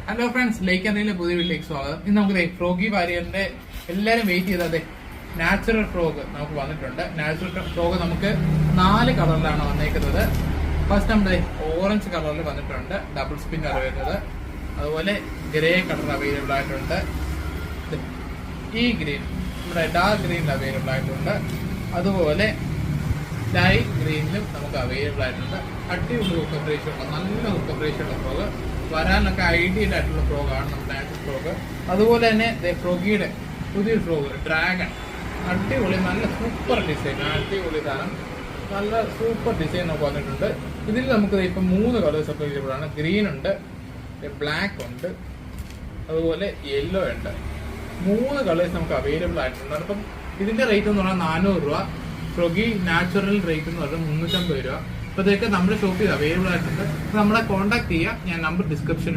Hello friends, ലേക്ക് എന്നതിലെ പുതിയ വീട്ടിലേക്ക് സ്വാഗതം. ഇന്ന് നമുക്ക് ഫ്രോഗി വാരിയറിന്റെ എല്ലാരും വെയിറ്റ് ചെയ്തത് നാച്ചുറൽ ഫ്രോഗ് നമുക്ക് വന്നിട്ടുണ്ട്. നാച്ചുറൽ ഫ്രോഗ് നമുക്ക് 4 കളറിലാണ് വന്നേക്കുന്നത്. ഫസ്റ്റ് നമ്മുടെ ഓറഞ്ച് കളറിൽ വന്നിട്ടുണ്ട്, ഡബിൾ സ്പിൻ വരുന്നത്. അതുപോലെ ഗ്രേ കളർ അവൈലബിൾ ആയിട്ടുണ്ട്. ഈ ഗ്രീൻ നമ്മുടെ ഡാർക്ക് ഗ്രീനിൽ അവൈലബിൾ ആയിട്ടുണ്ട്. അതുപോലെ ലൈറ്റ് ഗ്രീനിലും നമുക്ക് അവൈലബിൾ ആയിട്ടുണ്ട്. അടിപൊളി ഹുക്ക് റേഷ്യോ ഉള്ള നല്ല ഹുക്ക് റേഷ്യോ ഉള്ള ഫ്രോഗ്, വരാനൊക്കെ ഐഡിയൽ ആയിട്ടുള്ള ഫ്രോഗാണ് നമ്മുടെ നാച്ചുറൽ ഫ്രോഗ്. അതുപോലെ തന്നെ ഫ്രോഗിയുടെ പുതിയൊരു ഫ്രോഗ് ഡ്രാഗൺ, അടിപൊളി നല്ല സൂപ്പർ ഡിസൈൻ, അടിപൊളി സാധനം, നല്ല സൂപ്പർ ഡിസൈൻ നമുക്ക് വന്നിട്ടുണ്ട്. ഇതിൽ നമുക്ക് ഇപ്പം 3 കളേഴ്സ് ഒക്കെ അവൈലബിൾ ആണ്. ഗ്രീൻ ഉണ്ട്, ബ്ലാക്ക് ഉണ്ട്, അതുപോലെ യെല്ലോ ഉണ്ട്. 3 കളേഴ്സ് നമുക്ക് അവൈലബിൾ ആയിട്ടുണ്ട്. അപ്പം ഇതിന്റെ റേറ്റ് എന്ന് പറഞ്ഞാൽ 400 രൂപ. ഫ്രോഗി നാച്ചുറൽ റേറ്റ് എന്ന് പറഞ്ഞാൽ 350 രൂപ. അപ്പോൾ ഇതൊക്കെ നമ്മുടെ ഷോപ്പിൽ അവൈലബിൾ ആയിട്ടുണ്ട്. നമ്മളെ കോൺടാക്ട് ചെയ്യുക. ഞാൻ നമ്പർ ഡിസ്ക്രിപ്ഷനിൽ